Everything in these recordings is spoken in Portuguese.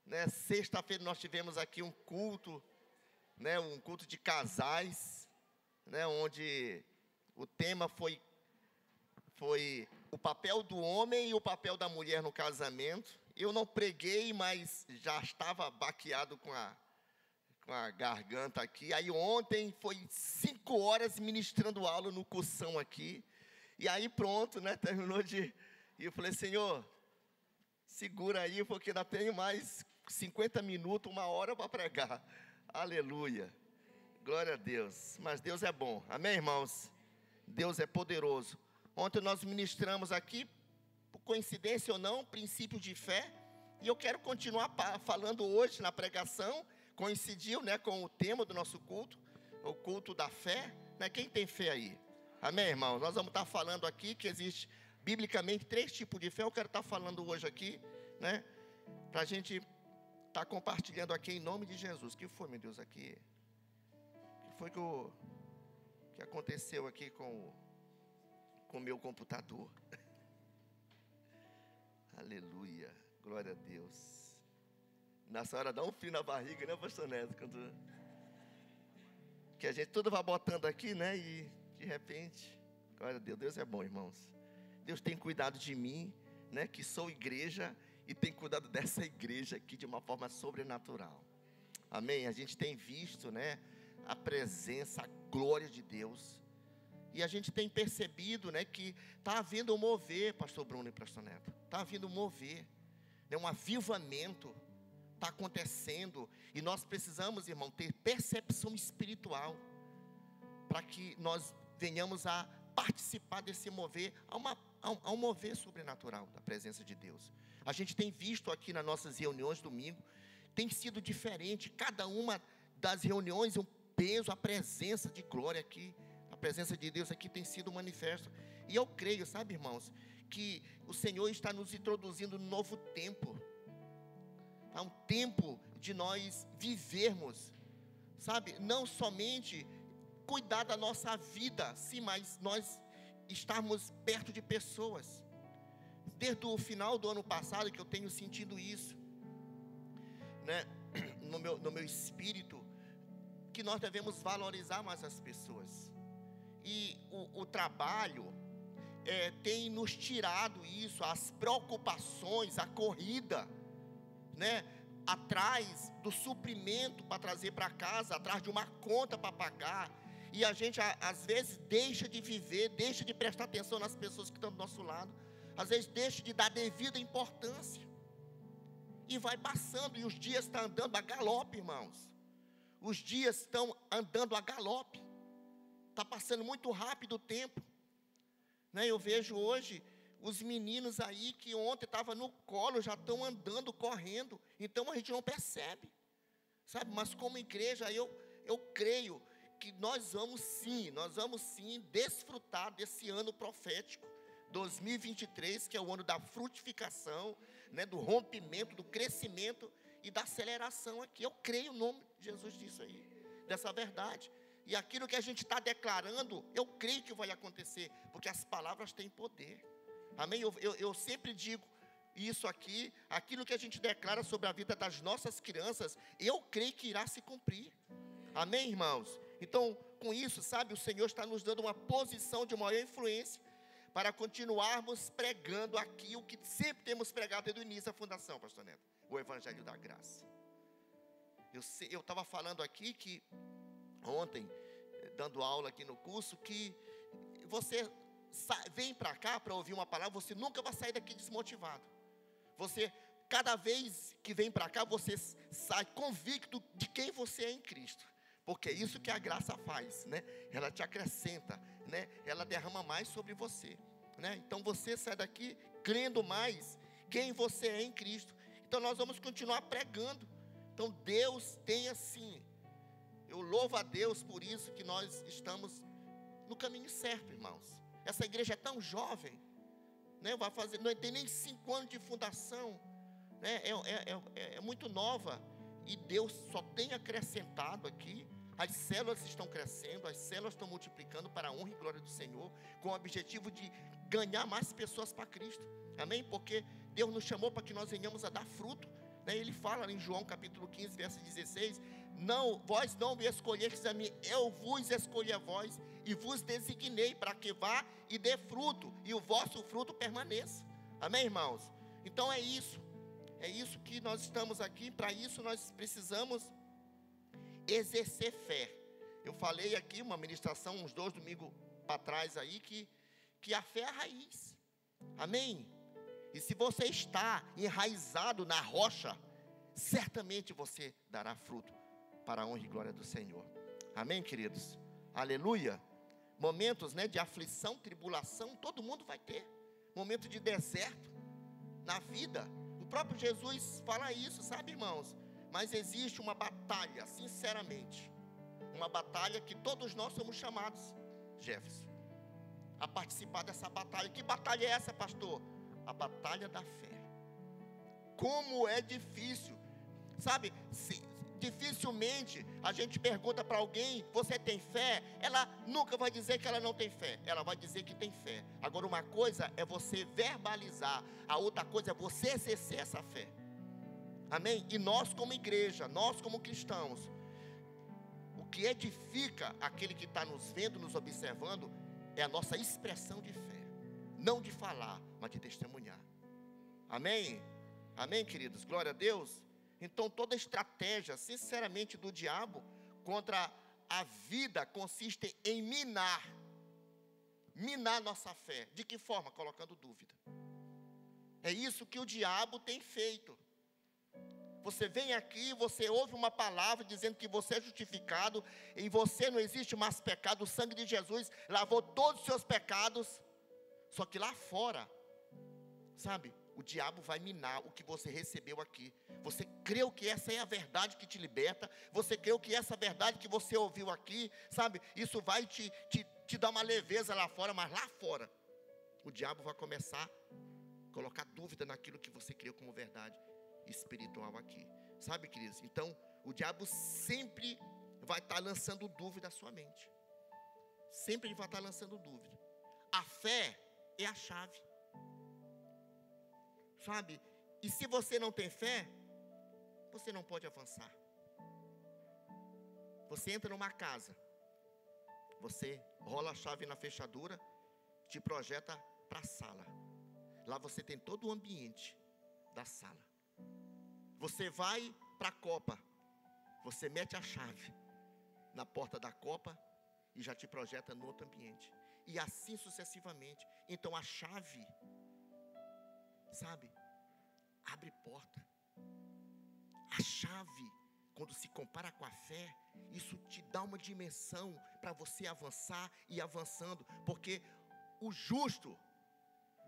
né? Sexta-feira nós tivemos aqui um culto, né? Um culto de casais, né? Onde o tema foi o papel do homem e o papel da mulher no casamento. Eu não preguei, mas já estava baqueado com a garganta aqui. Aí ontem foi 5 horas ministrando aula no cursão aqui. E aí pronto, né? Terminou de... E eu falei, Senhor, segura aí, porque ainda tenho mais 50 minutos, 1 hora para pregar. Aleluia. Glória a Deus. Mas Deus é bom. Amém, irmãos? Deus é poderoso. Ontem nós ministramos aqui, por coincidência ou não, princípio de fé. E eu quero continuar falando hoje na pregação. Coincidiu, né, com o tema do nosso culto, o culto da fé, né? Quem tem fé aí? Amém, irmãos? Nós vamos estar falando aqui que existe, biblicamente, 3 tipos de fé. Eu quero estar falando hoje aqui, né, para a gente estar compartilhando aqui em nome de Jesus. O que foi, meu Deus, aqui? O que foi que aconteceu aqui com o meu computador? Aleluia, glória a Deus. Nessa hora dá um frio na barriga, né, pastor Neto? Que a gente tudo vai botando aqui, né? E de repente, glória a Deus, Deus é bom, irmãos. Deus tem cuidado de mim, né? Que sou igreja e tem cuidado dessa igreja aqui de uma forma sobrenatural. Amém? A gente tem visto, né? A presença, a glória de Deus. E a gente tem percebido, né? Que está havendo um mover, pastor Bruno e pastor Neto. Está havendo um mover, né, um avivamento. Está acontecendo, e nós precisamos, irmão, ter percepção espiritual, para que nós venhamos a participar desse mover, a um mover sobrenatural da presença de Deus. A gente tem visto aqui nas nossas reuniões domingo, tem sido diferente, cada uma das reuniões, um peso, a presença de glória aqui, a presença de Deus aqui tem sido manifesta. E eu creio, sabe, irmãos, que o Senhor está nos introduzindo num novo tempo. Há um tempo de nós vivermos, sabe, não somente cuidar da nossa vida, sim, mas nós estarmos perto de pessoas. Desde o final do ano passado que eu tenho sentido isso, né, no meu espírito, que nós devemos valorizar mais as pessoas. E o trabalho tem nos tirado isso, as preocupações, a corrida, né, atrás do suprimento para trazer para casa, atrás de uma conta para pagar, e a gente às vezes deixa de viver, deixa de prestar atenção nas pessoas que estão do nosso lado, às vezes deixa de dar devida importância, e vai passando, e os dias estão andando a galope, irmãos, os dias estão andando a galope, está passando muito rápido o tempo, né? Eu vejo hoje os meninos aí que ontem estavam no colo, já estão andando, correndo. Então a gente não percebe, sabe? Mas como igreja, eu creio que nós vamos sim desfrutar desse ano profético, 2023, que é o ano da frutificação, né? Do rompimento, do crescimento e da aceleração aqui. Eu creio no nome de Jesus disso aí, dessa verdade. E aquilo que a gente está declarando, eu creio que vai acontecer, porque as palavras têm poder. Amém? Eu sempre digo isso aqui, aquilo que a gente declara sobre a vida das nossas crianças, eu creio que irá se cumprir. Amém, irmãos? Então, com isso, sabe, o Senhor está nos dando uma posição de maior influência, para continuarmos pregando aqui o que sempre temos pregado desde o início da fundação, pastor Neto, o Evangelho da Graça. Eu estava falando aqui que, ontem, dando aula aqui no curso, que você vem para cá para ouvir uma palavra, você nunca vai sair daqui desmotivado. Você, cada vez que vem para cá, você sai convicto de quem você é em Cristo. Porque é isso que a graça faz, né? Ela te acrescenta, né? Ela derrama mais sobre você, né? Então você sai daqui crendo mais quem você é em Cristo. Então nós vamos continuar pregando. Então Deus tem assim, eu louvo a Deus por isso que nós estamos no caminho certo, irmãos. Essa igreja é tão jovem, né? Não tem nem 5 anos de fundação, né? É muito nova, e Deus só tem acrescentado aqui. As células estão crescendo, as células estão multiplicando para a honra e glória do Senhor, com o objetivo de ganhar mais pessoas para Cristo, amém? Porque Deus nos chamou para que nós venhamos a dar fruto, Ele fala em João capítulo 15, verso 16: não, vós não me escolhestes a mim, eu vos escolhi a vós, e vos designei para que vá e dê fruto, e o vosso fruto permaneça. Amém, irmãos? Então é isso que nós estamos aqui. Para isso nós precisamos exercer fé. Eu falei aqui, uma ministração, uns 2 domingos para trás aí, que a fé é a raiz. Amém? E se você está enraizado na rocha, certamente você dará fruto para a honra e glória do Senhor. Amém, queridos? Aleluia. Momentos, de aflição, tribulação, todo mundo vai ter. Momento de deserto na vida. O próprio Jesus fala isso, sabe, irmãos? Mas existe uma batalha, sinceramente, uma batalha que todos nós somos chamados, Jefferson, a participar dessa batalha. Que batalha é essa, pastor? A batalha da fé. Como é difícil, sabe? Dificilmente a gente pergunta para alguém: você tem fé? Ela nunca vai dizer que ela não tem fé, ela vai dizer que tem fé. Agora, uma coisa é você verbalizar, a outra coisa é você exercer essa fé. Amém? E nós como igreja, nós como cristãos, o que edifica aquele que está nos vendo, nos observando, é a nossa expressão de fé. Não de falar, mas de testemunhar. Amém? Amém, queridos? Glória a Deus. Então toda estratégia, sinceramente, do diabo contra a vida consiste em minar nossa fé. De que forma? Colocando dúvida. É isso que o diabo tem feito. Você vem aqui, você ouve uma palavra dizendo que você é justificado, em você não existe mais pecado, o sangue de Jesus lavou todos os seus pecados. Só que lá fora, sabe, o diabo vai minar o que você recebeu aqui. Você creu que essa é a verdade que te liberta, você creu que essa verdade que você ouviu aqui, sabe, isso vai te dar uma leveza lá fora, mas lá fora, o diabo vai começar a colocar dúvida naquilo que você creu como verdade espiritual aqui, sabe, queridos? Então, o diabo sempre vai estar lançando dúvida à sua mente, sempre ele vai estar lançando dúvida. A fé é a chave, sabe? E se você não tem fé, você não pode avançar. Você entra numa casa, você rola a chave na fechadura, te projeta para a sala. Lá você tem todo o ambiente da sala. Você vai para a copa, você mete a chave na porta da copa e já te projeta no outro ambiente. E assim sucessivamente. Então a chave, sabe, abre porta. A chave, quando se compara com a fé, isso te dá uma dimensão para você avançar e avançando. Porque o justo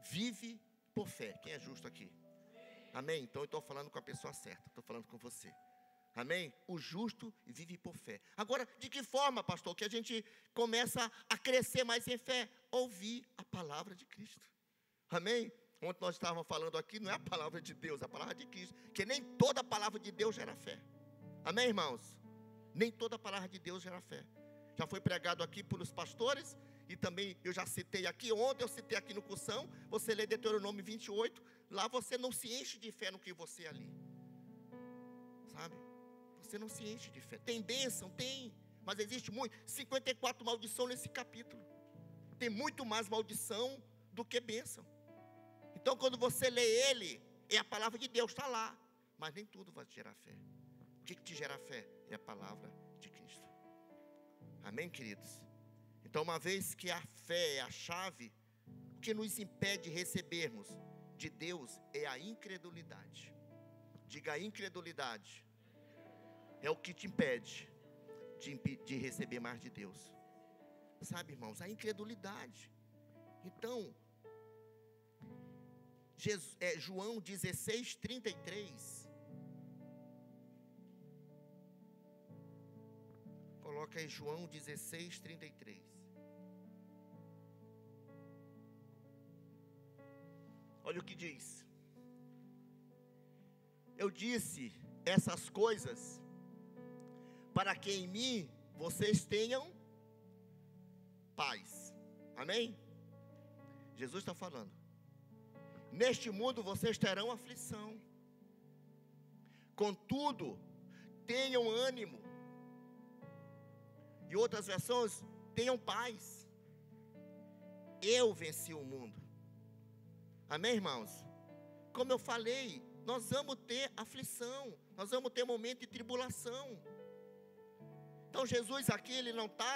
vive por fé. Quem é justo aqui? Amém? Então eu estou falando com a pessoa certa, estou falando com você. Amém? O justo vive por fé. Agora, de que forma, pastor, que a gente começa a crescer mais em fé? Ouvir a palavra de Cristo. Amém? Ontem nós estávamos falando aqui, não é a palavra de Deus, é a palavra de Cristo. Que nem toda a palavra de Deus gera fé. Amém, irmãos? Nem toda a palavra de Deus gera fé. Já foi pregado aqui pelos pastores, e também eu já citei aqui, ontem eu citei aqui no cursão, você lê Deuteronômio 28, lá você não se enche de fé no que você é ali. Sabe? Você não se enche de fé. Tem bênção? Tem. Mas existe muito. 54 maldição nesse capítulo. Tem muito mais maldição do que bênção. Então quando você lê ele, é a palavra de Deus, está lá. Mas nem tudo vai te gerar fé. O que te gera fé? É a palavra de Cristo. Amém, queridos? Então, uma vez que a fé é a chave, o que nos impede de recebermos de Deus é a incredulidade. Diga: a incredulidade é o que te impede de receber mais de Deus. Sabe, irmãos, a incredulidade. Então, João 16, 33. Coloca aí João 16, 33. Olha o que diz. Eu disse essas coisas para que em mim vocês tenham paz. Amém? Jesus está falando. Neste mundo vocês terão aflição. Contudo, tenham ânimo. E outras versões, tenham paz. Eu venci o mundo. Amém, irmãos? Como eu falei, nós vamos ter aflição, nós vamos ter momento de tribulação. Então Jesus aqui, Ele não está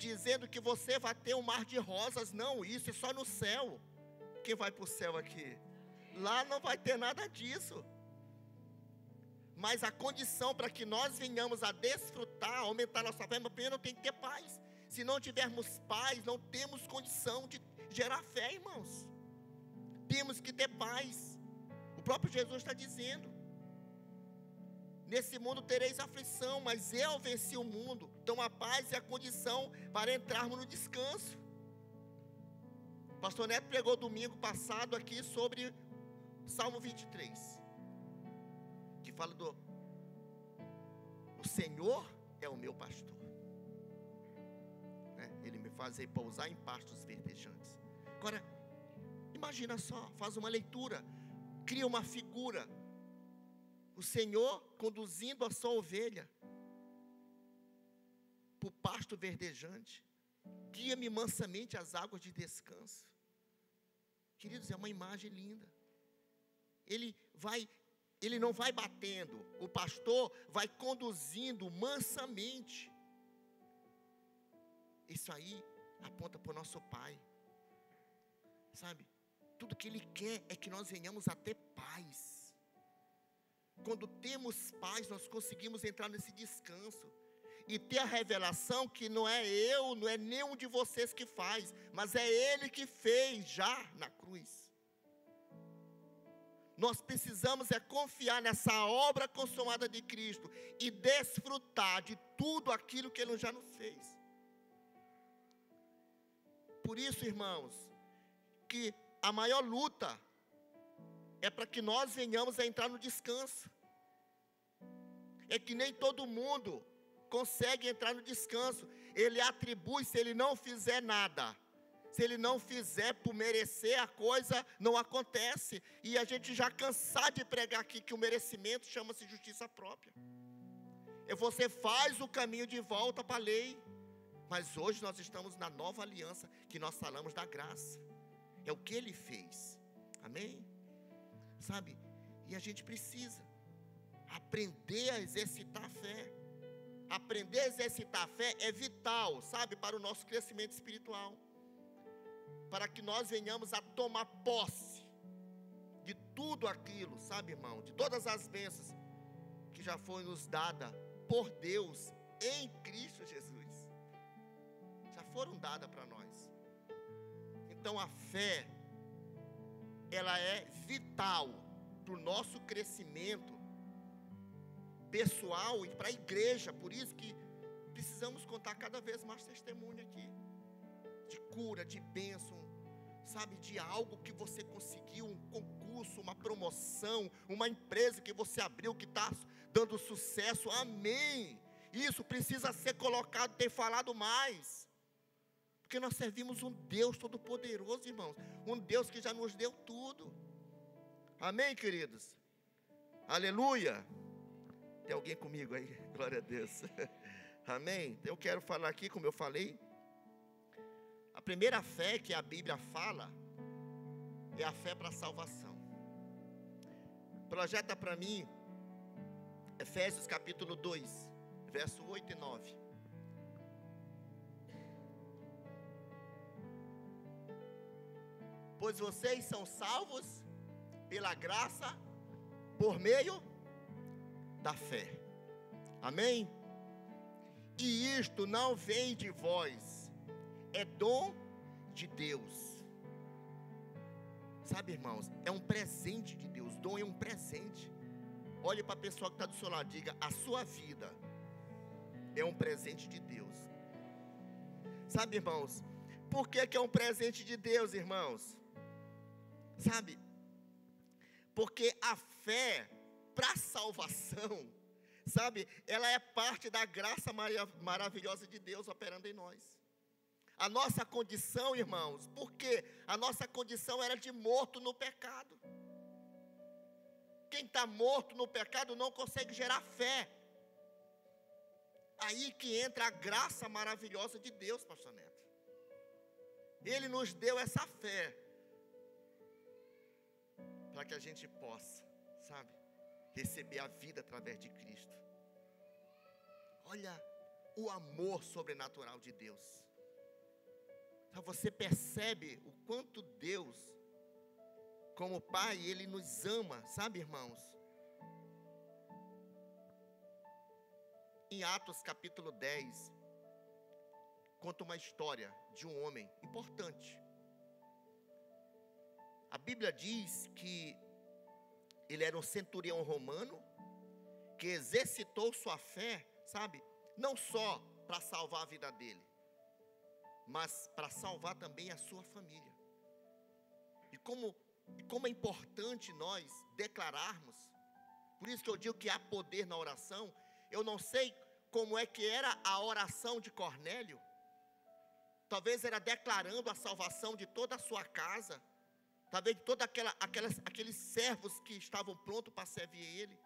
dizendo que você vai ter um mar de rosas, não, isso é só no céu. Quem vai para o céu aqui? Lá não vai ter nada disso. Mas a condição para que nós venhamos a desfrutar, aumentar nossa fé, primeiro tem que ter paz. Se não tivermos paz, não temos condição de gerar fé, irmãos. Temos que ter paz. O próprio Jesus está dizendo: nesse mundo tereis aflição, mas eu venci o mundo. Então a paz é a condição para entrarmos no descanso. O pastor Neto pregou domingo passado aqui sobre Salmo 23, que fala o Senhor é o meu pastor, né? Ele me faz repousar em pastos verdejantes. Agora, imagina só, faz uma leitura, cria uma figura, o Senhor conduzindo a sua ovelha para o pasto verdejante. Guia-me mansamente às águas de descanso. Queridos, é uma imagem linda. Ele não vai batendo, o pastor vai conduzindo mansamente. Isso aí aponta para o nosso Pai, sabe? Tudo que Ele quer é que nós venhamos a ter paz. Quando temos paz, nós conseguimos entrar nesse descanso e ter a revelação que não é eu, não é nenhum de vocês que faz, mas é Ele que fez já na cruz. Nós precisamos confiar nessa obra consumada de Cristo e desfrutar de tudo aquilo que Ele já nos fez. Por isso, irmãos, que a maior luta é para que nós venhamos a entrar no descanso. É que nem todo mundo consegue entrar no descanso. Ele atribui, se ele não fizer nada, se ele não fizer por merecer, a coisa não acontece. E a gente já cansado de pregar aqui que o merecimento chama-se justiça própria. Você faz o caminho de volta para a lei. Mas hoje nós estamos na nova aliança, que nós falamos da graça. É o que Ele fez. Amém? Sabe? E a gente precisa aprender a exercitar a fé. Aprender a exercitar a fé é vital, sabe? Para o nosso crescimento espiritual. Para que nós venhamos a tomar posse de tudo aquilo, sabe, irmão? De todas as bênçãos que já foi nos dada por Deus em Cristo Jesus. Já foram dadas para nós. Então a fé, ela é vital para o nosso crescimento pessoal e para a igreja. Por isso que precisamos contar cada vez mais testemunho aqui, de cura, de bênção, sabe, de algo que você conseguiu, um concurso, uma promoção, uma empresa que você abriu, que está dando sucesso. Amém. Isso precisa ser colocado, ter falado mais. Porque nós servimos um Deus todo-poderoso, irmãos. Um Deus que já nos deu tudo. Amém, queridos? Aleluia. Tem alguém comigo aí? Glória a Deus. Amém? Eu quero falar aqui, como eu falei, a primeira fé que a Bíblia fala é a fé para a salvação. Projeta para mim Efésios capítulo 2, verso 8 e 9. Pois vocês são salvos pela graça, por meio da fé. Amém? E isto não vem de vós, é dom de Deus. Sabe, irmãos, é um presente de Deus. Dom é um presente. Olhe para a pessoa que está do seu lado, diga: a sua vida é um presente de Deus. Sabe, irmãos, por que é um presente de Deus, irmãos? Sabe, porque a fé para a salvação, sabe, ela é parte da graça maravilhosa de Deus operando em nós. A nossa condição, irmãos, porque a nossa condição era de morto no pecado. quem está morto no pecado não consegue gerar fé. Aí que entra a graça maravilhosa de Deus, pastor Neto. Ele nos deu essa fé, para que a gente possa, sabe, receber a vida através de Cristo. Olha o amor sobrenatural de Deus. Então você percebe o quanto Deus, como Pai, Ele nos ama, sabe, irmãos? Em Atos capítulo 10, conta uma história de um homem importante. A Bíblia diz que ele era um centurião romano, que exercitou sua fé, sabe, não só para salvar a vida dele, mas para salvar também a sua família. E como é importante nós declararmos, por isso que eu digo que há poder na oração. Eu não sei como é que era a oração de Cornélio, talvez era declarando a salvação de toda a sua casa, talvez de todos aqueles servos que estavam prontos para servir ele.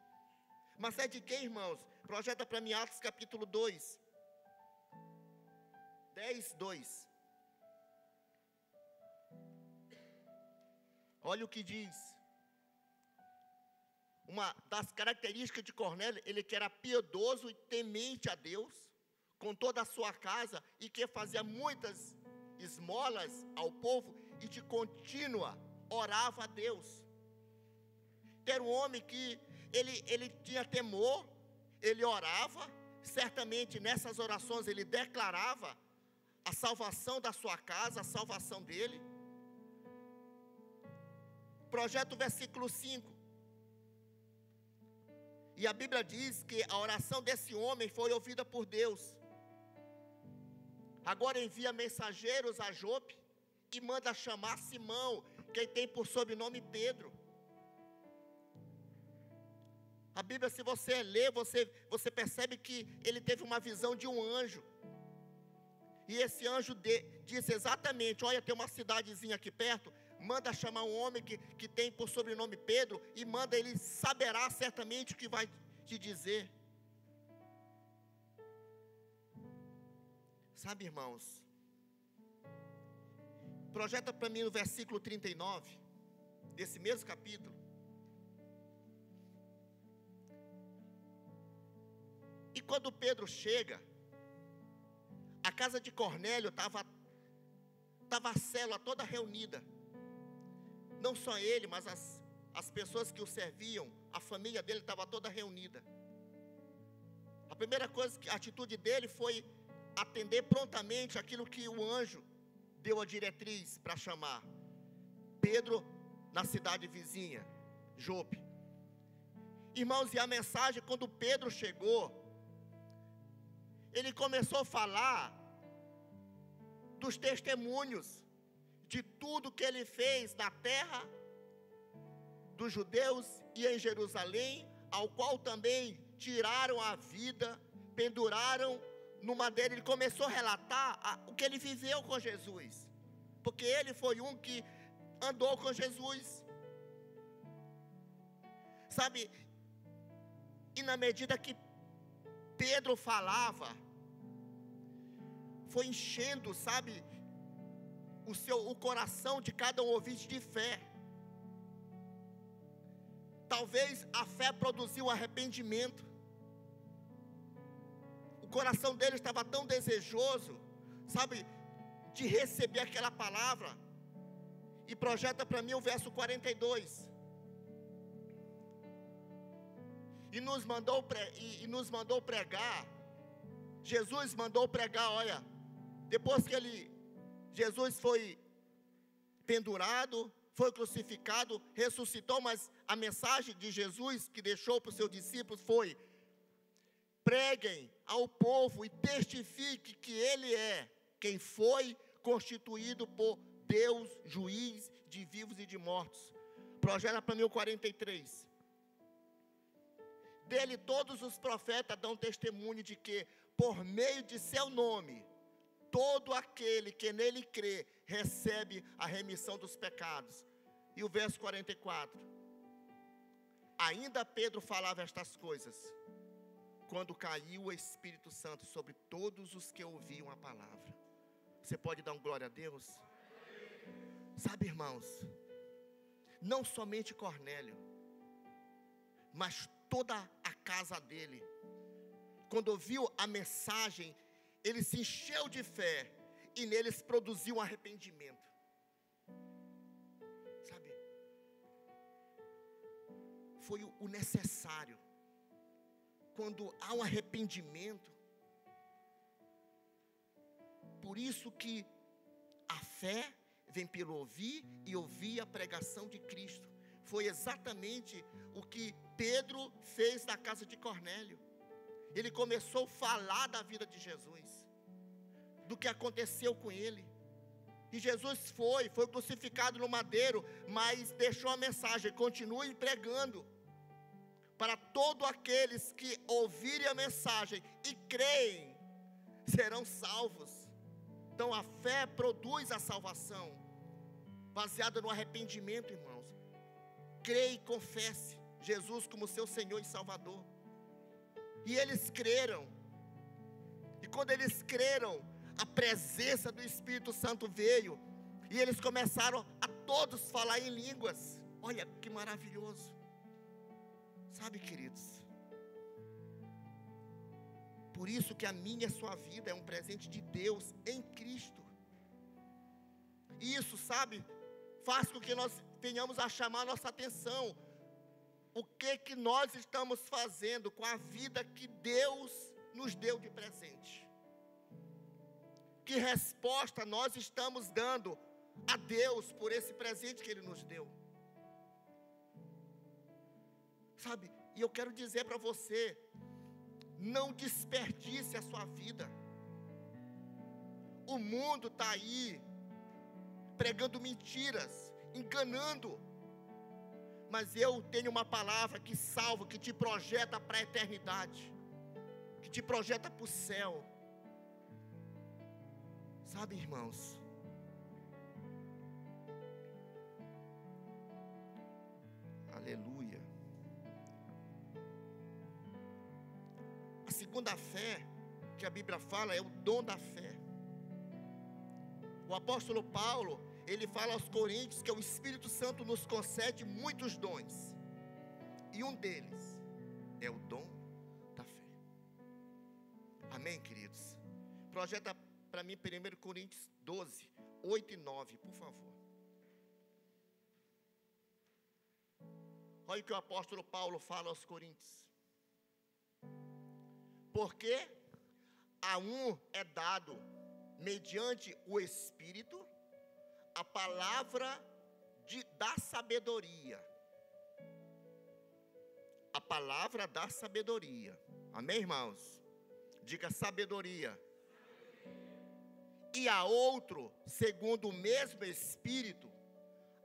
Mas é de quem, irmãos? Projeta para mim Atos capítulo 2, 10, 2. Olha o que diz. Uma das características de Cornélio, ele que era piedoso e temente a Deus, com toda a sua casa, e que fazia muitas esmolas ao povo, e de contínua orava a Deus. Era um homem que ele tinha temor, ele orava, certamente nessas orações ele declarava a salvação da sua casa, a salvação dele. Projeta o versículo 5. E a Bíblia diz que a oração desse homem foi ouvida por Deus. Agora envia mensageiros a Jope e manda chamar Simão, quem tem por sobrenome Pedro. A Bíblia, se você ler, você percebe que ele teve uma visão de um anjo. E esse anjo diz exatamente: olha, tem uma cidadezinha aqui perto, manda chamar um homem que tem por sobrenome Pedro, e manda, ele saberá certamente o que vai te dizer. Sabe, irmãos, projeta para mim no versículo 39, desse mesmo capítulo. E quando Pedro chega, a casa de Cornélio estava a célula toda reunida. Não só ele, mas as pessoas que o serviam, a família dele estava toda reunida. A primeira coisa, a atitude dele foi atender prontamente aquilo que o anjo deu a diretriz para chamar Pedro na cidade vizinha, Jope. Irmãos, e a mensagem, quando Pedro chegou, ele começou a falar dos testemunhos de tudo que ele fez na terra dos judeus e em Jerusalém, ao qual também tiraram a vida, penduraram no madeiro. Ele começou a relatar o que ele viveu com Jesus, porque ele foi um que andou com Jesus, sabe? E na medida que Pedro falava, foi enchendo, sabe, o coração de cada um ouvinte de fé. Talvez a fé produziu arrependimento. O coração dele estava tão desejoso, sabe, de receber aquela palavra. E projeta para mim o verso 42. E nos mandou pregar. Jesus mandou pregar, olha, depois que Jesus foi pendurado, foi crucificado, ressuscitou, mas a mensagem de Jesus que deixou para os seus discípulos foi: preguem ao povo e testifiquem que Ele é quem foi constituído por Deus, juiz de vivos e de mortos. Projeta para mim o 43. Dele todos os profetas dão testemunho de que, por meio de seu nome, todo aquele que nele crê, recebe a remissão dos pecados. E o verso 44. Ainda Pedro falava estas coisas, quando caiu o Espírito Santo sobre todos os que ouviam a palavra. Você pode dar um glória a Deus? Sabe, irmãos, não somente Cornélio, mas toda a casa dele, quando ouviu a mensagem, ele se encheu de fé, e neles produziu um arrependimento. Sabe, foi o necessário. Quando há um arrependimento, por isso que a fé vem pelo ouvir, e ouvir a pregação de Cristo. Foi exatamente o que Pedro fez na casa de Cornélio. Ele começou a falar da vida de Jesus, do que aconteceu com ele. E Jesus foi crucificado no madeiro, mas deixou a mensagem: continue pregando, para todos aqueles que ouvirem a mensagem e creem, serão salvos. Então a fé produz a salvação, baseada no arrependimento, irmãos. Creia e confesse Jesus como seu Senhor e Salvador. E eles creram. E quando eles creram, a presença do Espírito Santo veio, e eles começaram a todos falar em línguas. Olha que maravilhoso. Sabe, queridos, por isso que a minha e a sua vida é um presente de Deus em Cristo. E isso, sabe, faz com que nós venhamos a chamar a nossa atenção. O que nós estamos fazendo com a vida que Deus nos deu de presente? Que resposta nós estamos dando a Deus por esse presente que Ele nos deu? Sabe, e eu quero dizer para você, não desperdice a sua vida. O mundo está aí, pregando mentiras, enganando. Mas eu tenho uma palavra que salva, que te projeta para a eternidade, que te projeta para o céu. Sabe, irmãos, aleluia. A segunda fé que a Bíblia fala é o dom da fé. O apóstolo Paulo, ele fala aos Coríntios que o Espírito Santo nos concede muitos dons, e um deles é o dom da fé. Amém, queridos? Projeta para mim 1 Coríntios 12, 8 e 9, por favor. Olha o que o apóstolo Paulo fala aos Coríntios. Porque a um é dado, mediante o Espírito, a palavra da sabedoria. A palavra da sabedoria. Amém, irmãos? Diga sabedoria. E a outro, segundo o mesmo Espírito,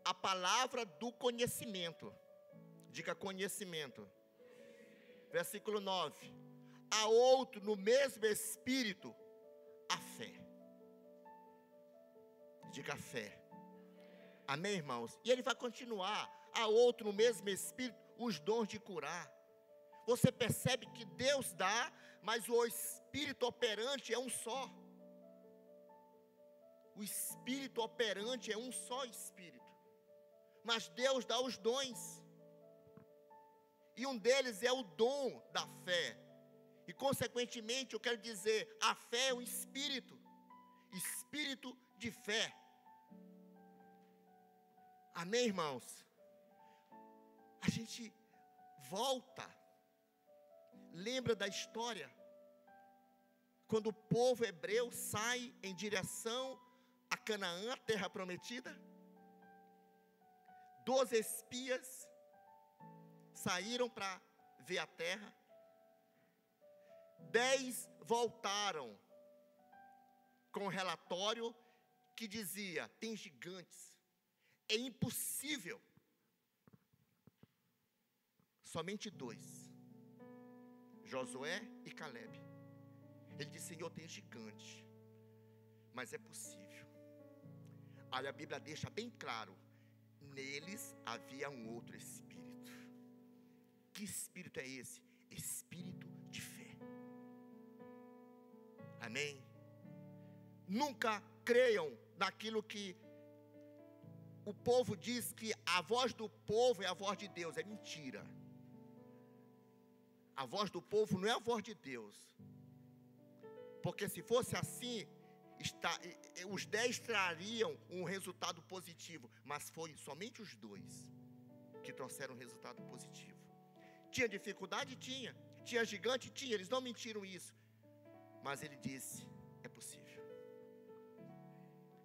a palavra do conhecimento. Diga conhecimento. Versículo 9. A outro, no mesmo Espírito, a fé. Diga fé. Amém, irmãos? E ele vai continuar. A outro, no mesmo Espírito, os dons de curar. Você percebe que Deus dá, mas o Espírito operante é um só. O Espírito operante é um só Espírito. Mas Deus dá os dons. E um deles é o dom da fé. E consequentemente, eu quero dizer, a fé é um espírito. Espírito de fé. Amém, irmãos? A gente volta. Lembra da história? Quando o povo hebreu sai em direção a Canaã, a terra prometida. 12 espias saíram para ver a terra. 10 voltaram com um relatório que dizia: tem gigantes, é impossível. Somente 2, Josué e Caleb. Ele disse: Senhor, tem gigante, mas é possível. Aí a Bíblia deixa bem claro: neles havia um outro espírito. Que espírito é esse? Espírito de fé. Amém? Nunca creiam naquilo que o povo diz, que a voz do povo é a voz de Deus. É mentira. A voz do povo não é a voz de Deus. Porque se fosse assim, os 10 trariam um resultado positivo. Mas foi somente os 2 que trouxeram um resultado positivo. Tinha dificuldade? Tinha. Tinha gigante? Tinha. Eles não mentiram isso. Mas ele disse, é possível.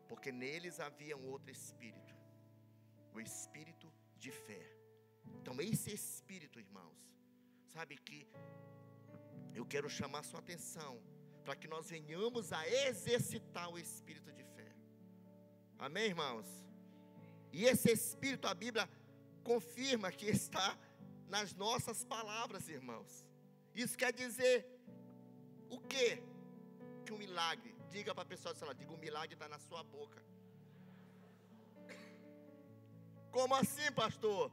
Porque neles havia um outro espírito. O espírito de fé. Então esse espírito, irmãos, sabe que eu quero chamar sua atenção para que nós venhamos a exercitar o espírito de fé. Amém, irmãos? E esse espírito, a Bíblia confirma que está nas nossas palavras, irmãos. Isso quer dizer o quê? Que um milagre, diga para a pessoa do seu lado, diga, um milagre está na sua boca. Como assim, pastor?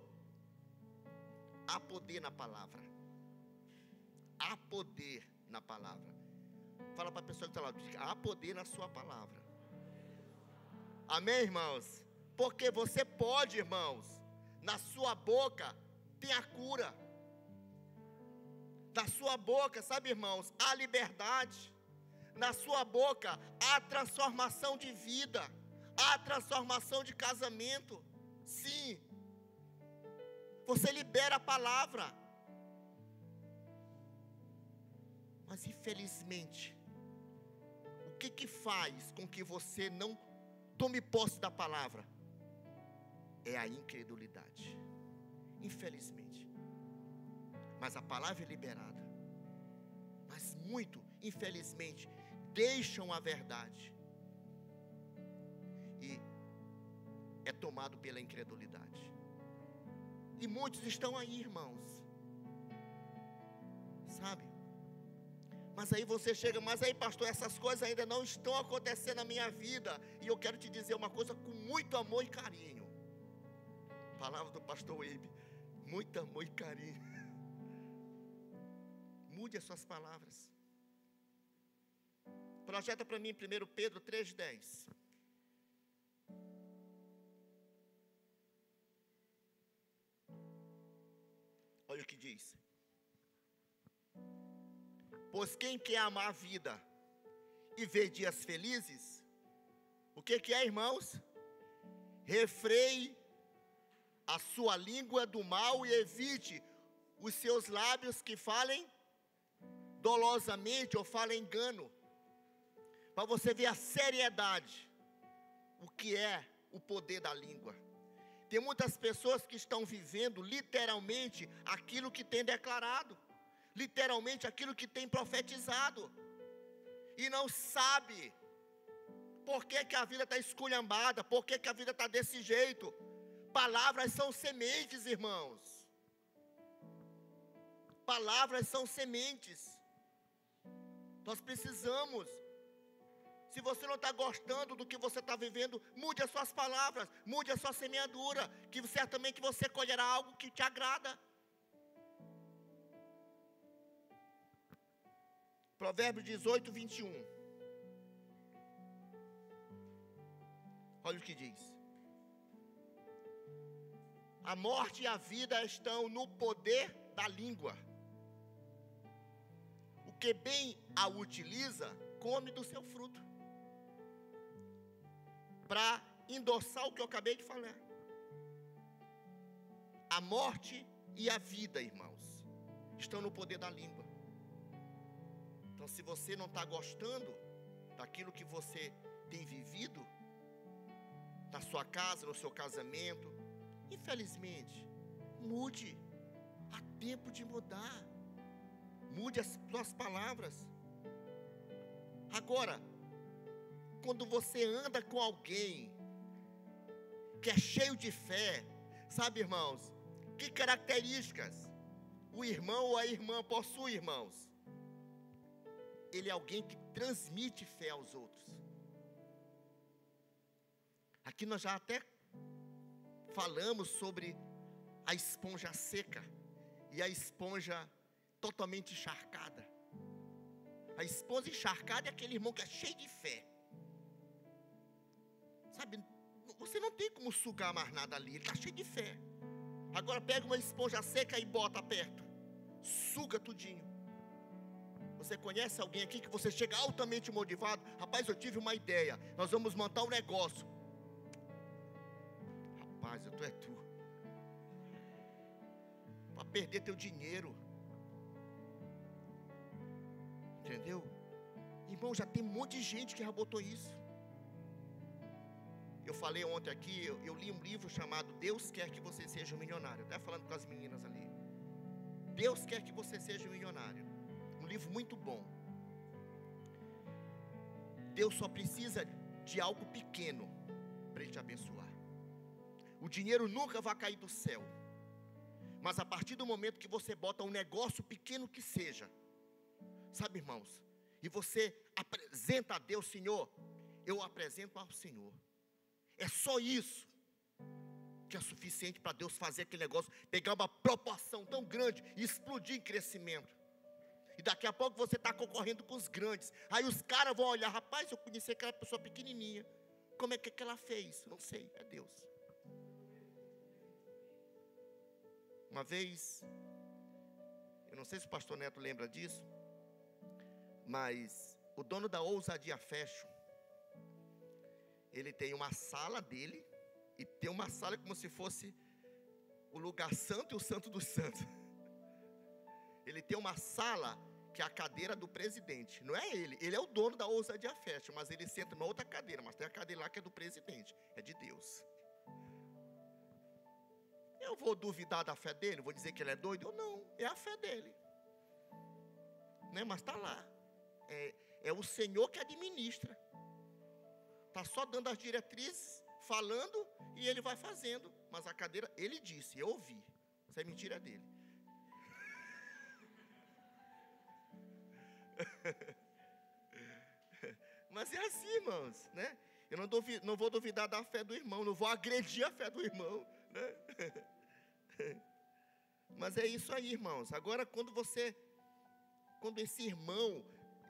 Há poder na palavra. Há poder na palavra. Fala para a pessoa que está lá, há poder na sua palavra. Amém, irmãos? Porque você pode, irmãos, na sua boca tem a cura. Na sua boca, sabe, irmãos, há liberdade. Na sua boca há transformação de vida. Há transformação de casamento. Sim. Você libera a palavra. Mas infelizmente, o que faz com que você não tome posse da palavra? É a incredulidade. Infelizmente. Mas a palavra é liberada. Mas muito, infelizmente, deixam a verdade. E é tomado pela incredulidade. E muitos estão aí, irmãos. Sabe? Mas aí você chega, mas aí, pastor, essas coisas ainda não estão acontecendo na minha vida. E eu quero te dizer uma coisa com muito amor e carinho. Palavra do pastor Weibe. Muito amor e carinho. Mude as suas palavras. Projeta para mim 1 Pedro 3,10. Olha o que diz. Pois quem quer amar a vida e ver dias felizes, o que é, irmãos? Refreie a sua língua do mal e evite os seus lábios que falem dolosamente ou falem engano. Para você ver a seriedade, o que é o poder da língua. Tem muitas pessoas que estão vivendo literalmente aquilo que tem declarado. Literalmente aquilo que tem profetizado. E não sabe por que a vida está esculhambada, por que a vida está desse jeito. Palavras são sementes, irmãos. Palavras são sementes. Nós precisamos. Se você não está gostando do que você está vivendo, mude as suas palavras, mude a sua semeadura, que certamente você colherá algo que te agrada. Provérbios 18, 21. Olha o que diz. A morte e a vida estão no poder da língua. O que bem a utiliza, come do seu fruto. Para endossar o que eu acabei de falar. A morte e a vida, irmãos, estão no poder da língua. Então, se você não está gostando daquilo que você tem vivido, na sua casa, no seu casamento, infelizmente, mude. Há tempo de mudar. Mude as suas palavras. Agora, quando você anda com alguém que é cheio de fé, sabe, irmãos, que características o irmão ou a irmã possui, irmãos? Ele é alguém que transmite fé aos outros. Aqui nós já até falamos sobre a esponja seca. e a esponja totalmente encharcada. A esponja encharcada é aquele irmão que é cheio de fé. Sabe, você não tem como sugar mais nada ali, ele está cheio de fé. Agora pega uma esponja seca e bota perto, suga tudinho. Você conhece alguém aqui que você chega altamente motivado? Rapaz, eu tive uma ideia, nós vamos montar um negócio. Rapaz, tu é tu. Para perder teu dinheiro. Entendeu? Irmão, já tem um monte de gente que já botou isso. Eu falei ontem aqui, eu li um livro chamado Deus Quer Que Você Seja um Milionário. Até falando com as meninas ali. Deus quer que você seja um milionário. Um livro muito bom. Deus só precisa de algo pequeno para Ele te abençoar. O dinheiro nunca vai cair do céu. Mas a partir do momento que você bota um negócio pequeno que seja, sabe, irmãos, e você apresenta a Deus, Senhor, eu apresento ao Senhor. É só isso que é suficiente para Deus fazer aquele negócio pegar uma proporção tão grande e explodir em crescimento. E daqui a pouco você está concorrendo com os grandes. Aí os caras vão olhar, rapaz, eu conheci aquela pessoa pequenininha. Como é que ela fez? Não sei, é Deus. Uma vez, eu não sei se o pastor Neto lembra disso, mas o dono da Ousadia Fashion, ele tem uma sala dele, e tem uma sala como se fosse o lugar santo e o santo dos santos. Ele tem uma sala que é a cadeira do presidente. Não é ele é o dono da Ousadia Fashion, mas ele senta numa outra cadeira, mas tem a cadeira lá que é do presidente, é de Deus. Eu vou duvidar da fé dele? Vou dizer que ele é doido? Eu não, é a fé dele, né? Mas está lá, é o Senhor que administra. Está só dando as diretrizes, falando, e ele vai fazendo. Mas a cadeira, ele disse, eu ouvi. Isso é mentira dele. Mas é assim, irmãos, né? Eu não vou duvidar da fé do irmão, não vou agredir a fé do irmão, né? Mas é isso aí, irmãos. Agora, quando esse irmão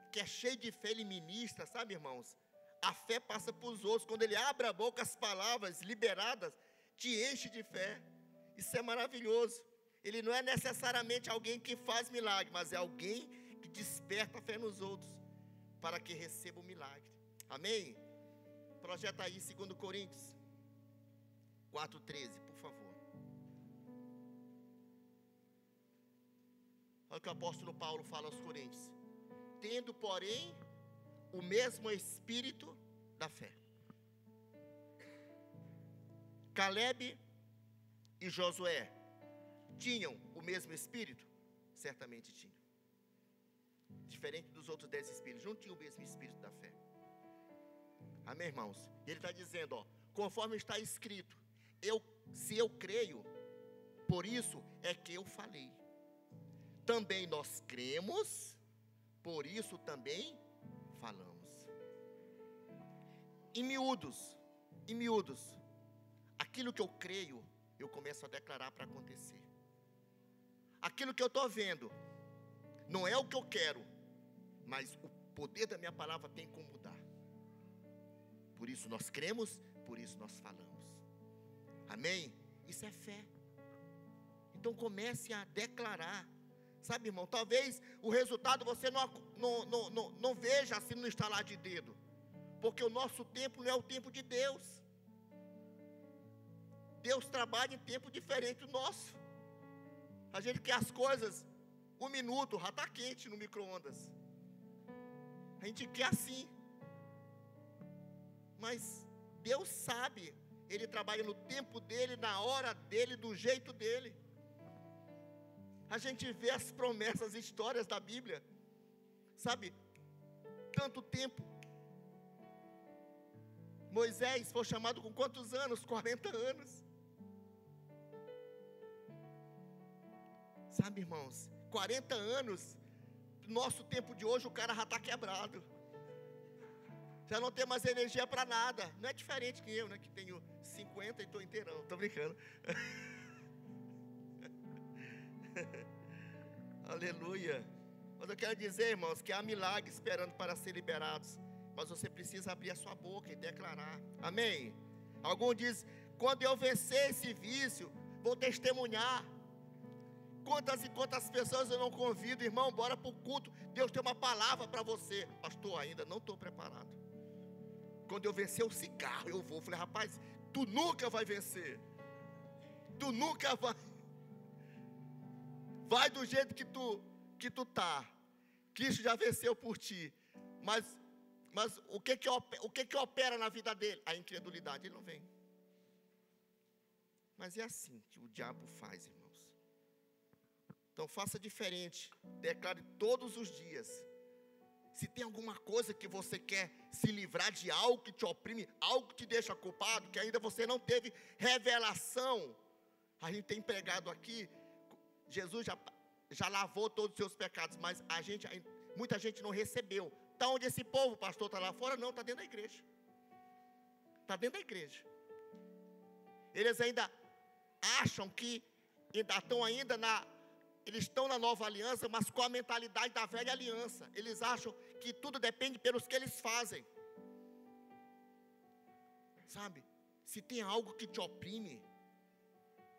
que é cheio de fé, ele ministra, sabe, irmãos? A fé passa para os outros. Quando ele abre a boca, as palavras liberadas te enche de fé. Isso é maravilhoso. Ele não é necessariamente alguém que faz milagre, mas é alguém que desperta a fé nos outros, para que receba o milagre. Amém? Projeta aí 2 Coríntios 4:13, por favor. Olha o que o apóstolo Paulo fala aos Coríntios. Tendo, porém, o mesmo espírito da fé. Caleb e Josué tinham o mesmo espírito? Certamente tinham. Diferente dos outros 10 espíritos, não tinham o mesmo espírito da fé. Amém, irmãos? E ele está dizendo, conforme está escrito, se eu creio, por isso é que eu falei. Também nós cremos, por isso também falamos. Em miúdos, aquilo que eu creio, eu começo a declarar para acontecer. Aquilo que eu estou vendo, não é o que eu quero, mas o poder da minha palavra tem como mudar. Por isso nós cremos, por isso nós falamos. Amém? Isso é fé. Então comece a declarar. Sabe, irmão, talvez o resultado você não veja assim no estalar de dedo. Porque o nosso tempo não é o tempo de Deus. Deus trabalha em tempo diferente do nosso. A gente quer as coisas, 1 minuto, já está quente no micro-ondas. A gente quer assim. Mas Deus sabe, Ele trabalha no tempo dEle, na hora dEle, do jeito dEle. A gente vê as promessas, as histórias da Bíblia. Sabe, tanto tempo. Moisés foi chamado com quantos anos? 40 anos. Sabe, irmãos, 40 anos, nosso tempo de hoje, o cara já está quebrado. Já não tem mais energia para nada. Não é diferente que eu, né, que tenho 50 e estou inteirão. Estou brincando. Aleluia. Mas eu quero dizer, irmãos, que há milagres esperando para ser liberados. Mas você precisa abrir a sua boca e declarar. Amém? Alguns dizem, quando eu vencer esse vício, vou testemunhar. Quantas e quantas pessoas eu não convido, irmão, bora para o culto. Deus tem uma palavra para você. Pastor, ainda não estou preparado. Quando eu vencer o cigarro, eu vou. Falei, rapaz, tu nunca vai vencer. Tu nunca vai. Vai do jeito que tu tá. Cristo já venceu por ti. Mas o que opera na vida dele? A incredulidade, ele não vem. Mas é assim que o diabo faz, irmãos. Então faça diferente. Declare todos os dias. Se tem alguma coisa que você quer se livrar de algo que te oprime, algo que te deixa culpado, que ainda você não teve revelação. A gente tem pregado aqui, Jesus já lavou todos os seus pecados, mas muita gente não recebeu. Está onde esse povo, pastor, está lá fora? Não, está dentro da igreja. Está dentro da igreja. Eles ainda acham que eles estão na nova aliança, mas com a mentalidade da velha aliança. Eles acham que tudo depende pelos que eles fazem. Sabe? Se tem algo que te oprime,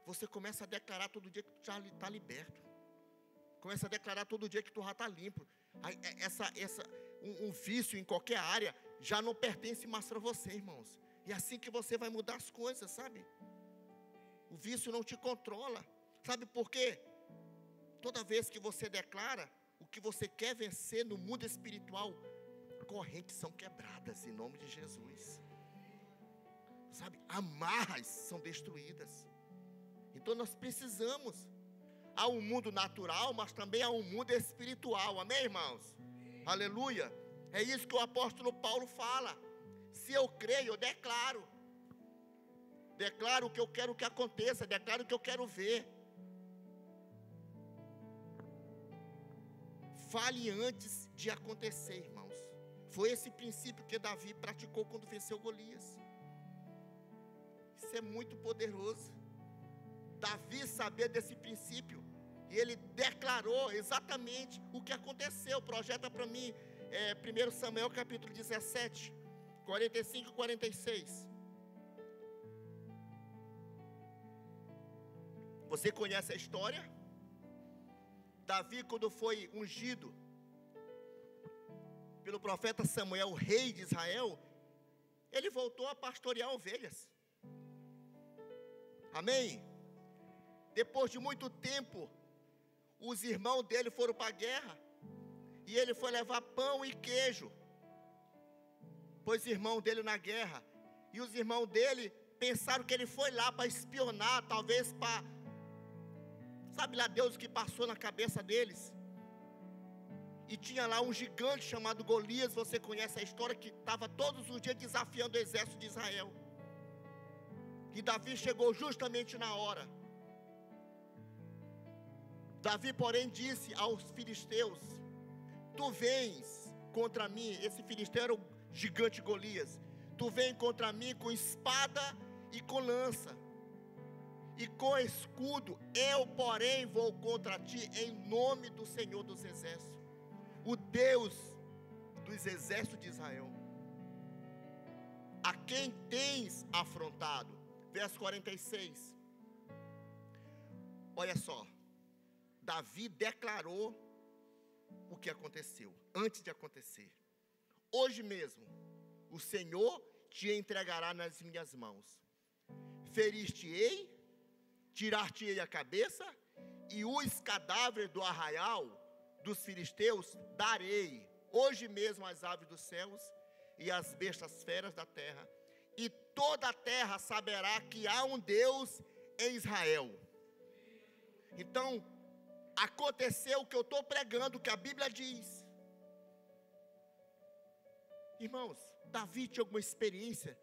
você começa a declarar todo dia que tu já está liberto. Começa a declarar todo dia que tu já está limpo. Um vício em qualquer área já não pertence mais para você, irmãos. E é assim que você vai mudar as coisas, sabe? O vício não te controla. Sabe por quê? Toda vez que você declara o que você quer vencer no mundo espiritual, correntes são quebradas em nome de Jesus. Sabe? Amarras são destruídas. Então nós precisamos. Há um mundo natural, mas também há um mundo espiritual. Amém, irmãos? Aleluia. É isso que o apóstolo Paulo fala. Se eu creio, eu declaro. Declaro o que eu quero que aconteça. Declaro o que eu quero ver. Fale antes de acontecer, irmãos. Foi esse princípio que Davi praticou quando venceu Golias. Isso é muito poderoso. Davi sabia desse princípio. E ele declarou exatamente o que aconteceu. Projeta para mim 1 Samuel capítulo 17, 45 e 46. Você conhece a história? Davi, quando foi ungido pelo profeta Samuel, rei de Israel, ele voltou a pastorear ovelhas. Amém? Depois de muito tempo, os irmãos dele foram para a guerra, e ele foi levar pão e queijo, pois irmão dele na guerra, e os irmãos dele pensaram que ele foi lá para espionar, talvez para, sabe lá Deus o que passou na cabeça deles, e tinha lá um gigante chamado Golias, você conhece a história, que estava todos os dias desafiando o exército de Israel, e Davi chegou justamente na hora. Davi, porém, disse aos filisteus: tu vens contra mim, esse filisteu era o gigante Golias, tu vens contra mim com espada e com lança, e com escudo, eu, porém, vou contra ti em nome do Senhor dos Exércitos, o Deus dos exércitos de Israel, a quem tens afrontado. Verso 46. Olha só, Davi declarou o que aconteceu, antes de acontecer. Hoje mesmo, o Senhor te entregará nas minhas mãos. Ferir-te-ei, tirar-te-ei a cabeça, e os cadáveres do arraial dos filisteus darei, hoje mesmo, às aves dos céus e às bestas feras da terra. E toda a terra saberá que há um Deus em Israel. Então, aconteceu o que eu estou pregando, que a Bíblia diz. Irmãos, Davi tinha alguma experiência?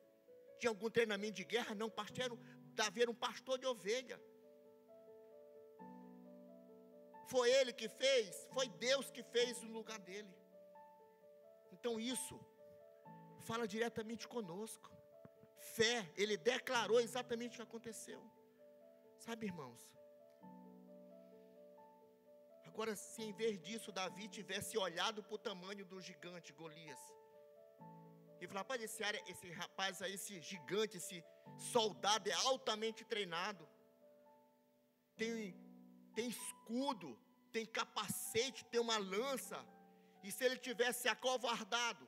Tinha algum treinamento de guerra? Não, Davi era um pastor de ovelha. Foi ele que fez? Foi Deus que fez no lugar dele. Então isso fala diretamente conosco. Fé, ele declarou exatamente o que aconteceu. Sabe, irmãos, Agora, se em vez disso Davi tivesse olhado para o tamanho do gigante Golias e falar, rapaz, esse rapaz aí, esse gigante, esse soldado é altamente treinado, tem escudo, tem capacete, tem uma lança, e se ele tivesse acovardado,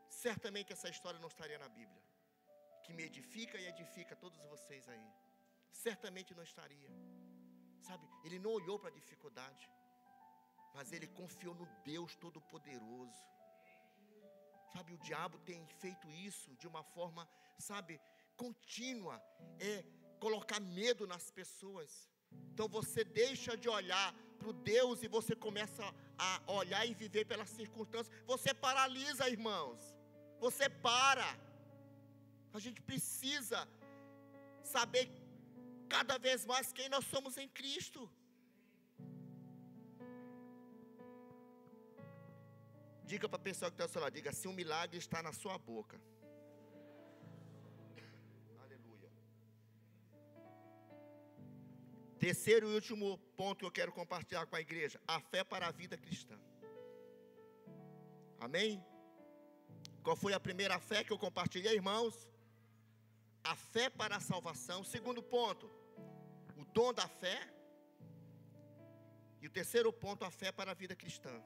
certamente essa história não estaria na Bíblia, que me edifica e edifica todos vocês aí, certamente não estaria, sabe? Ele não olhou para a dificuldade, mas ele confiou no Deus Todo-Poderoso, sabe? O diabo tem feito isso de uma forma, sabe, contínua, colocar medo nas pessoas. Então você deixa de olhar para o Deus e você começa a olhar e viver pelas circunstâncias. Você paralisa, irmãos. Você para. A gente precisa saber cada vez mais quem nós somos em Cristo. Diga para a pessoa que está ao seu lado, diga assim, um milagre está na sua boca. Terceiro e último ponto que eu quero compartilhar com a igreja, a fé para a vida cristã. Amém? Qual foi a primeira fé que eu compartilhei, irmãos? A fé para a salvação. Segundo ponto, o dom da fé. E o terceiro ponto, a fé para a vida cristã.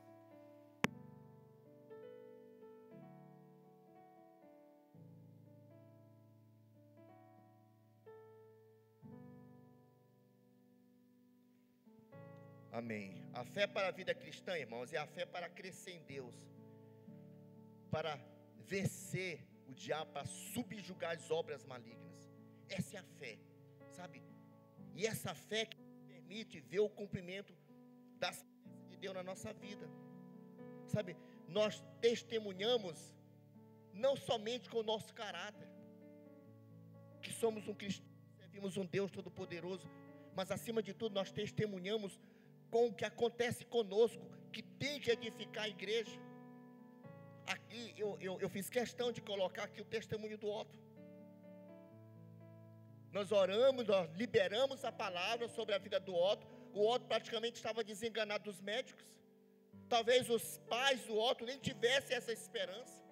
Amém. A fé para a vida cristã, irmãos, é a fé para crescer em Deus, para vencer o diabo, para subjugar as obras malignas. Essa é a fé, sabe? E essa fé que permite ver o cumprimento das promessas de Deus na nossa vida, sabe? Nós testemunhamos não somente com o nosso caráter, que somos um cristão, servimos um Deus Todo-Poderoso, mas acima de tudo nós testemunhamos com o que acontece conosco, que tem que edificar a igreja. Aqui eu fiz questão de colocar aqui o testemunho do Otto. Nós oramos, nós liberamos a palavra sobre a vida do Otto. O Otto praticamente estava desenganado dos médicos. Talvez os pais do Otto nem tivessem essa esperança,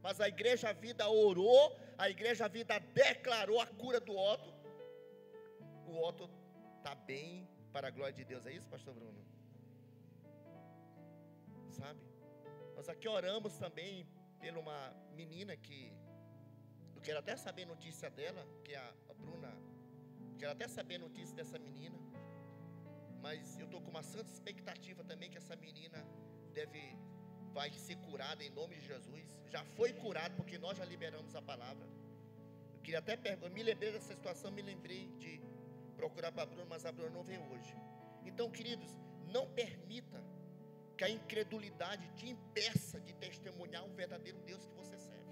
mas a Igreja Vida orou, a Igreja Vida declarou a cura do Otto. O Otto está bem, para a glória de Deus, é isso, pastor Bruno? Sabe? Nós aqui oramos também por uma menina que eu quero até saber notícia dela, que é a Bruna. Quero até saber notícia dessa menina, mas eu estou com uma santa expectativa também que essa menina vai ser curada em nome de Jesus. Já foi curada porque nós já liberamos a palavra. Eu queria até perguntar, me lembrei dessa situação, me lembrei de procurar para a Bruna, mas a Bruna não veio hoje. Então, queridos, não permita que a incredulidade te impeça de testemunhar um verdadeiro Deus que você serve.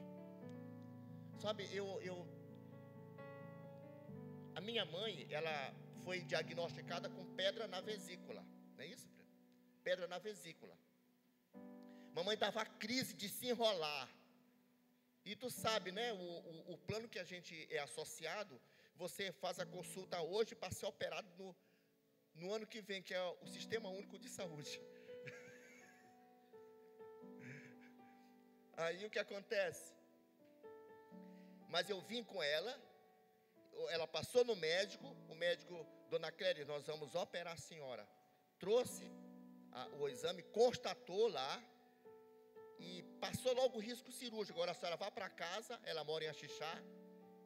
Sabe, a minha mãe, ela foi diagnosticada com pedra na vesícula, não é isso? Pedra na vesícula. Mamãe dava crise de se enrolar. E tu sabe, né, o plano que a gente é associado, você faz a consulta hoje para ser operado no ano que vem, que é o Sistema Único de Saúde. Aí o que acontece? Mas eu vim com ela passou no médico, o médico, dona Cléria, nós vamos operar a senhora. Trouxe o exame, constatou lá, e passou logo o risco cirúrgico. Agora a senhora vá para casa, ela mora em Axixá,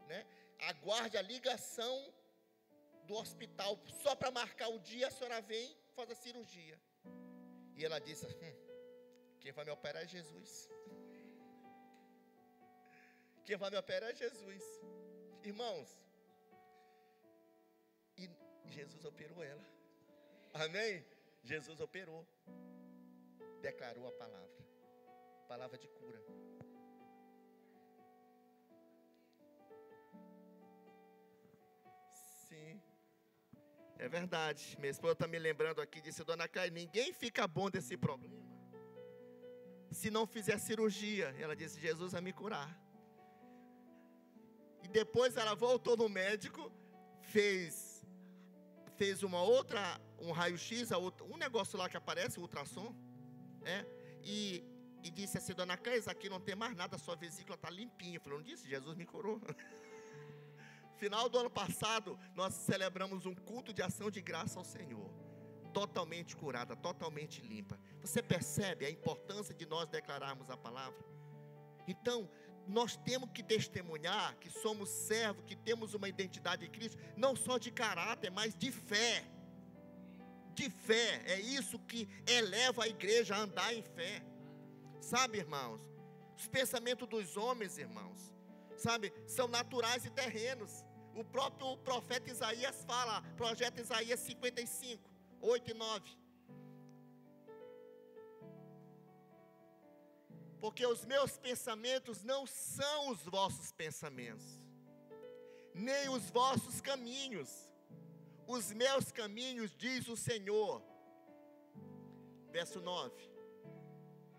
né? Aguarde a ligação do hospital, só para marcar o dia, a senhora vem, faz a cirurgia. E ela disse, quem vai me operar é Jesus. Quem vai me operar é Jesus. Irmãos, e Jesus operou ela. Amém? Jesus operou. Declarou a palavra de cura. Sim, é verdade. Minha esposa está me lembrando aqui, disse, dona Cléia, ninguém fica bom desse problema se não fizer cirurgia. Ela disse, Jesus vai me curar. E depois ela voltou no médico, fez uma outra um raio-x, um negócio lá que aparece, o ultrassom, e disse assim: dona Cleis, aqui não tem mais nada, sua vesícula está limpinha. Eu falei: não disse, Jesus me curou. Final do ano passado, nós celebramos um culto de ação de graça ao Senhor, totalmente curada, totalmente limpa. Você percebe a importância de nós declararmos a palavra? Então, nós temos que testemunhar que somos servos, que temos uma identidade em Cristo, não só de caráter, mas de fé. De fé, é isso que eleva a igreja a andar em fé. Sabe, irmãos, os pensamentos dos homens, irmãos, sabe, são naturais e terrenos. O próprio profeta Isaías fala, projeto Isaías 55, 8 e 9. Porque os meus pensamentos não são os vossos pensamentos, nem os vossos caminhos. Os meus caminhos, diz o Senhor. Verso 9.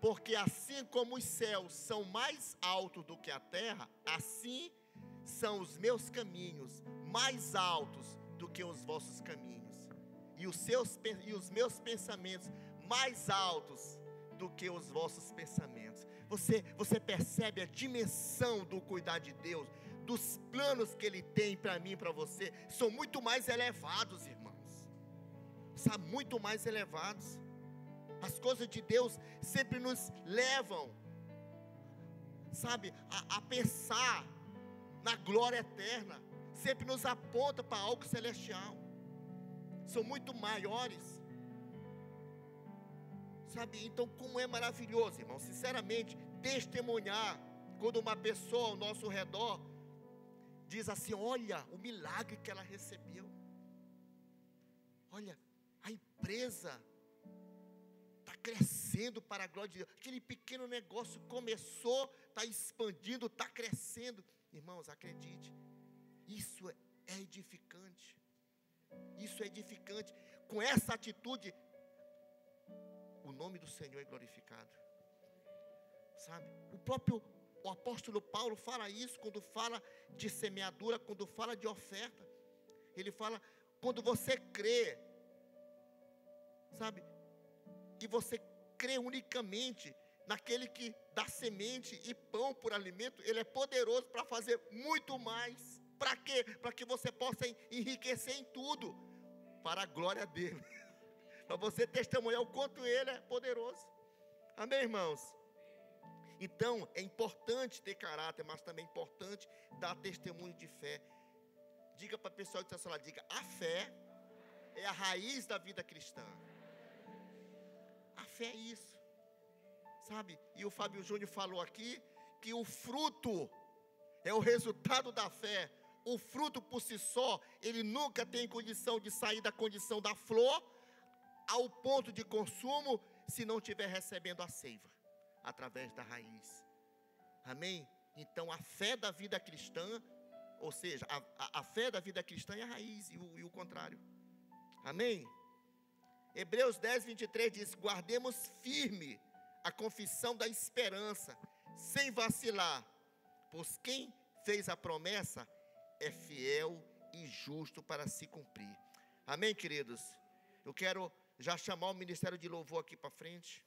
Porque assim como os céus são mais altos do que a terra, assim são os meus caminhos mais altos do que os vossos caminhos, e os meus pensamentos mais altos do que os vossos pensamentos. Você percebe a dimensão do cuidar de Deus, dos planos que Ele tem para mim e para você, são muito mais elevados, irmãos, sabe, muito mais elevados. As coisas de Deus sempre nos levam, sabe, a pensar na glória eterna, sempre nos aponta para algo celestial, são muito maiores, sabe? Então, como é maravilhoso, irmão, sinceramente, testemunhar, quando uma pessoa ao nosso redor diz assim: olha o milagre que ela recebeu, olha, a empresa está crescendo para a glória de Deus, aquele pequeno negócio começou, está expandindo, está crescendo. Irmãos, acredite, isso é edificante, isso é edificante. Com essa atitude, o nome do Senhor é glorificado, sabe? O apóstolo Paulo fala isso quando fala de semeadura, quando fala de oferta. Ele fala, quando você crê, sabe, e você crê unicamente naquele que dá semente e pão por alimento, Ele é poderoso para fazer muito mais. Para quê? Para que você possa enriquecer em tudo, para a glória dEle, para você testemunhar o quanto Ele é poderoso. Amém, irmãos? Então, é importante ter caráter, mas também é importante dar testemunho de fé. Diga para a pessoa que está lá, diga: a fé é a raiz da vida cristã. A fé é isso, sabe? E o Fábio Júnior falou aqui que o fruto é o resultado da fé. O fruto por si só, ele nunca tem condição de sair da condição da flor ao ponto de consumo, se não estiver recebendo a seiva através da raiz. Amém? Então a fé da vida cristã, ou seja, a fé da vida cristã é a raiz, e o contrário. Amém? Hebreus 10, 23 diz: guardemos firme a confissão da esperança, sem vacilar, pois quem fez a promessa é fiel e justo para se cumprir. Amém, queridos? Eu quero já chamar o ministério de louvor aqui para frente.